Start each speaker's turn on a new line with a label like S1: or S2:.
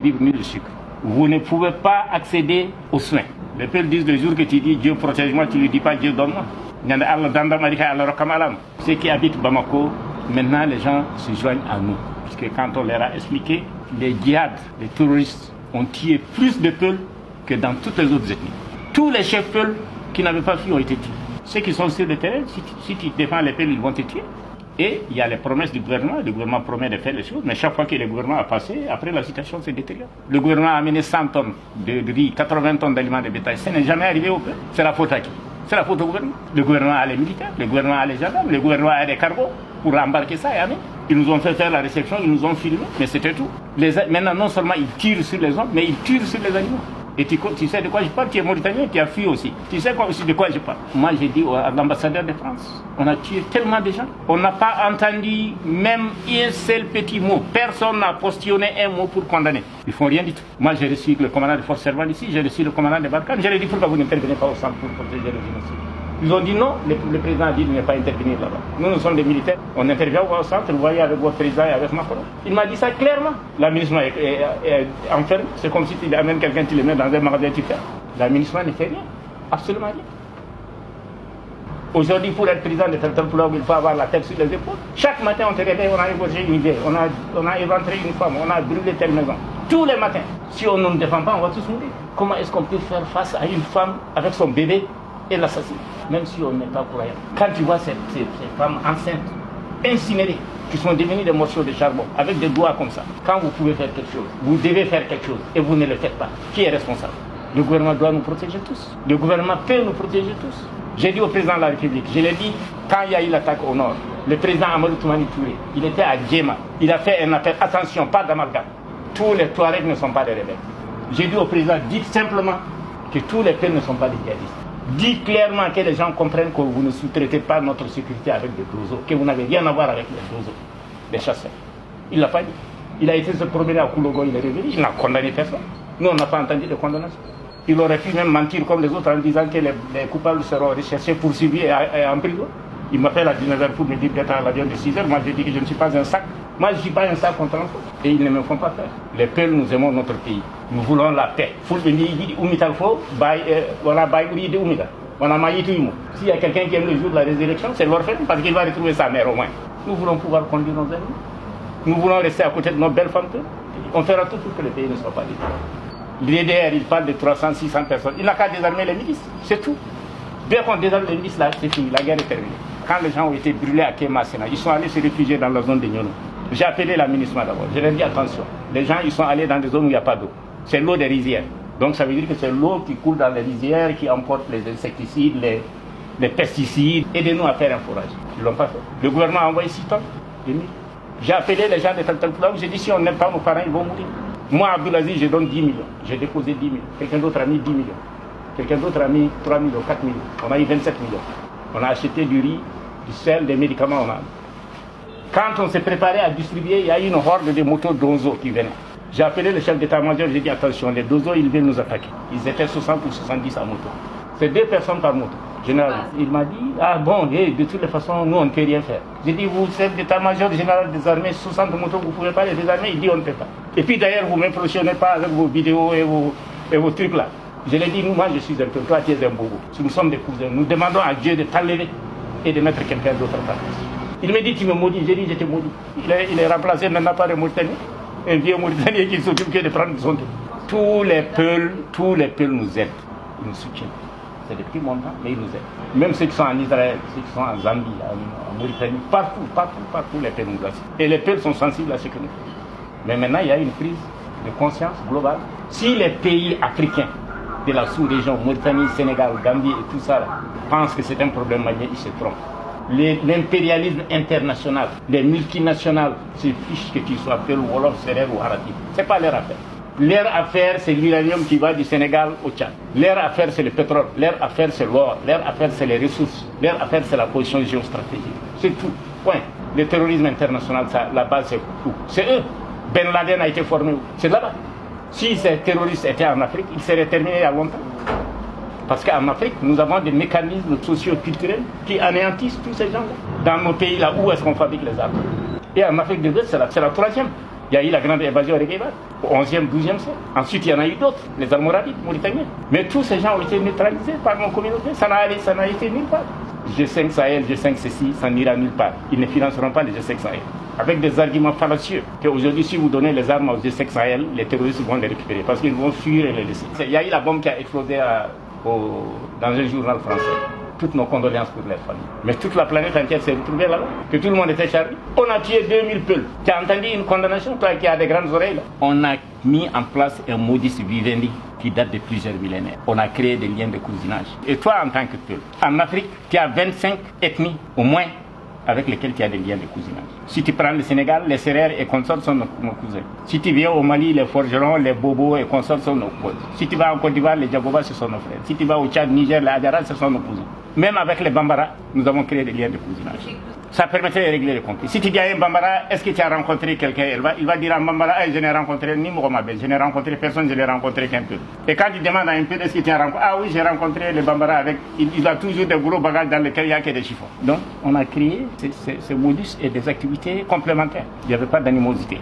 S1: Vivre ni le sucre. Vous ne pouvez pas accéder aux soins. Les peuples disent le jour que tu dis Dieu protège-moi, tu ne lui dis pas Dieu donne-moi. Ceux qui habitent Bamako, maintenant les gens se joignent à nous. Parce que quand on leur a expliqué, les djihad, les terroristes ont tué plus de peuples que dans toutes les autres ethnies. Tous les chefs peuples qui n'avaient pas fui ont été tués. Ceux qui sont sur le terrain, si tu défends les peuples, ils vont te tuer. Et il y a les promesses du gouvernement. Le gouvernement promet de faire les choses, mais chaque fois que le gouvernement a passé, après la situation se détériore. Le gouvernement a amené 100 tonnes de riz, 80 tonnes d'aliments de bétail. Ça n'est jamais arrivé au peuple. C'est la faute à qui? C'est la faute au gouvernement. Le gouvernement a les militaires, le gouvernement a les gendarmes, le gouvernement a des cargos pour embarquer ça et amener. Ils nous ont fait faire la réception, ils nous ont filmé, mais c'était tout. Maintenant, non seulement ils tirent sur les hommes, mais ils tirent sur les animaux. Et tu sais de quoi je parle, tu es mauritanien, tu as fui aussi. Tu sais aussi de quoi je parle. Moi, j'ai dit à l'ambassadeur de France, on a tué tellement de gens. On n'a pas entendu même un seul petit mot. Personne n'a postillonné un mot pour condamner. Ils font rien du tout. Moi, j'ai reçu le commandant de force servante ici, j'ai reçu le commandant de Barkhane. Je lui ai dit pourquoi vous n'intervenez pas au centre pour protéger le génocide. Ils ont dit non, le président a dit de ne pas intervenir là-bas. Nous sommes des militaires, on intervient au centre, vous voyez avec votre président et avec Macron. Il m'a dit ça clairement. La ministre est enfermée, c'est comme si tu amènes quelqu'un, tu le mets dans un magasin, tu fermes. La ministre ne fait rien, absolument rien. Aujourd'hui, pour être président de tel pouvoir, il faut avoir la tête sur les épaules. Chaque matin, on te réveille, on a ébauché une idée, on a éventré une femme, on a brûlé telle maison. Tous les matins. Si on ne nous défend pas, on va tous mourir. Comment est-ce qu'on peut faire face à une femme avec son bébé et l'assassiner, même si on n'est pas croyant? Quand tu vois ces femmes enceintes, incinérées, qui sont devenues des morceaux de charbon, avec des doigts comme ça, quand vous pouvez faire quelque chose, vous devez faire quelque chose, et vous ne le faites pas, qui est responsable? Le gouvernement doit nous protéger tous. Le gouvernement peut nous protéger tous. J'ai dit au président de la République, je l'ai dit quand il y a eu l'attaque au nord, le président Amadou Toumani Touré, il était à Djema, il a fait un appel, attention, pas d'amalgame. Tous les Touaregs ne sont pas des rebelles. J'ai dit au président, dites simplement que tous les peuples ne sont pas des djihadistes. Dites clairement que les gens comprennent que vous ne sous-traitez pas notre sécurité avec des dozos, que vous n'avez rien à voir avec les dozos, les chasseurs. Il ne l'a pas dit. Il a été se promener à Koulogo, il est revenu, il n'a condamné personne. Nous, on n'a pas entendu de condamnation. Il aurait pu même mentir comme les autres en disant que les coupables seront recherchés, poursuivis et en prison. Il m'appelle à 19h pour me dire d'être à l'avion de 6h. Moi, je dis que je ne suis pas un sac. Moi, je ne suis pas un sac contre l'enfant. Et ils ne me font pas faire. Les peuples, nous aimons notre pays. Nous voulons la paix. S'il y a quelqu'un qui aime le jour de la résurrection, c'est l'orphelin, parce qu'il va retrouver sa mère au moins. Nous voulons pouvoir conduire nos amis. Nous voulons rester à côté de nos belles femmes. On fera tout pour que le pays ne soit pas détruit. L'IDR, il parle de 300, 600 personnes. Il n'a qu'à désarmer les milices, c'est tout. Dès qu'on désarme les milices, là, c'est fini, la guerre est terminée. Quand les gens ont été brûlés à Kemasena, ils sont allés se réfugier dans la zone de Nyono. J'ai appelé la ministre d'abord, je leur ai dit attention, les gens ils sont allés dans des zones où il n'y a pas d'eau. C'est l'eau des rizières. Donc ça veut dire que c'est l'eau qui coule dans les rizières, qui emporte les insecticides, les pesticides. Aidez-nous à faire un forage. Ils ne l'ont pas fait. Le gouvernement a envoyé 6 tonnes. J'ai appelé les gens de tel pouvoir, j'ai dit si on n'aime pas nos parents, ils vont mourir. Moi, Abdoulaziz, je donne 10 millions. J'ai déposé 10 millions. Quelqu'un d'autre a mis 10 millions. Quelqu'un d'autre a mis 3 millions, 4 millions. On a eu 27 millions. On a acheté du riz, du sel, des médicaments. Quand on s'est préparé à distribuer, il y a eu une horde de motos d'Onzo qui venaient. J'ai appelé le chef d'état-major, j'ai dit attention, les Dozo, ils viennent nous attaquer. Ils étaient 60 ou 70 à moto. C'est 2 personnes par moto. Général, il m'a dit, ah bon, de toutes les façons, nous on ne peut rien faire. J'ai dit, vous, chef d'état-major général des armées, 60 motos, vous ne pouvez pas les désarmer. Il dit, on ne peut pas. Et puis d'ailleurs, vous ne m'impressionnez pas avec vos vidéos et vos trucs là. Je l'ai dit, moi je suis un peu, toi tu es un bobo. Si nous sommes des cousins, nous demandons à Dieu de t'enlever et de mettre quelqu'un d'autre à ta place. Il me dit, tu me maudis. J'ai dit, je te maudis. Il est remplacé maintenant par un Mauritanien. Un vieux Mauritanien qui s'occupe que de prendre son temps. Tous les peuples nous aident. Ils nous soutiennent. C'est des petits montants, mais ils nous aident. Même ceux qui sont en Israël, ceux qui sont en Zambie, en Mauritanie, partout, les peuples nous assistent. Et les peuples sont sensibles à ce que nous faisons. Mais maintenant, il y a une prise de conscience globale. Si les pays africains de la sous-région, Mauritanie, Sénégal, Gambie et tout ça, pensent que c'est un problème malien, ils se trompent. L'impérialisme international, les multinationales se fichent que tu sois Peul, Wolof, Serer ou Harati. Ce n'est pas leur affaire. Leur affaire, c'est l'uranium qui va du Sénégal au Tchad. Leur affaire, c'est le pétrole. Leur affaire, c'est l'or. Leur affaire, c'est les ressources. Leur affaire, c'est la position géostratégique. C'est tout. Point. Le terrorisme international, ça, la base, c'est où? C'est eux. Ben Laden a été formé où? C'est là-bas. Si ces terroristes étaient en Afrique, ils seraient terminés il y a longtemps. Parce qu'en Afrique, nous avons des mécanismes socio-culturels qui anéantissent tous ces gens-là. Dans nos pays, là, où est-ce qu'on fabrique les armes? Et en Afrique de l'Ouest, c'est la troisième. Il y a eu la grande évasion au Guébar, au 11e, 12e siècle. Ensuite, il y en a eu d'autres, les Almoravides, Mauritaniens. Mais tous ces gens ont été neutralisés par nos communautés. Ça n'a été nulle part. G5 Sahel, G5 ceci, ça n'ira nulle part. Ils ne financeront pas les G5 Sahel. Avec des arguments fallacieux, qu'aujourd'hui, si vous donnez les armes aux G5 Sahel, les terroristes vont les récupérer parce qu'ils vont fuir et les laisser. Il y a eu la bombe qui a explosé dans un journal français. Toutes nos condoléances pour les familles. Mais toute la planète entière s'est retrouvée là-bas. Que tout le monde était chargé. On a tué 2000 peuls. Tu as entendu une condamnation, toi qui as des grandes oreilles là? On a mis en place un modus vivendi qui date de plusieurs millénaires. On a créé des liens de cousinage. Et toi, en tant que peul, en Afrique, tu as 25 ethnies au moins avec lesquelles tu as des liens de cousinage. Si tu prends le Sénégal, les Sérères et consorts sont nos cousins. Si tu viens au Mali, les Forgerons, les Bobos et consorts sont nos cousins. Si tu vas en Côte d'Ivoire, les Djagobas, ce sont nos frères. Si tu vas au Tchad, Niger, les Adjaras, ce sont nos cousins. Même avec les Bambara, nous avons créé des liens de cousinage. Ça permettait de régler les conflits. Si tu dis à un Bambara, est-ce que tu as rencontré quelqu'un? Il va dire à un Bambara, je n'ai rencontré ni Mohamed, je n'ai rencontré personne, je n'ai rencontré qu'un peu. Et quand tu demandes à un peu, est-ce que tu as rencontré? Ah oui, j'ai rencontré les Bambara avec. Il a toujours des gros bagages dans lesquels il n'y a que des chiffons. Donc, on a créé ces modus et des activités complémentaires. Il n'y avait pas d'animosité.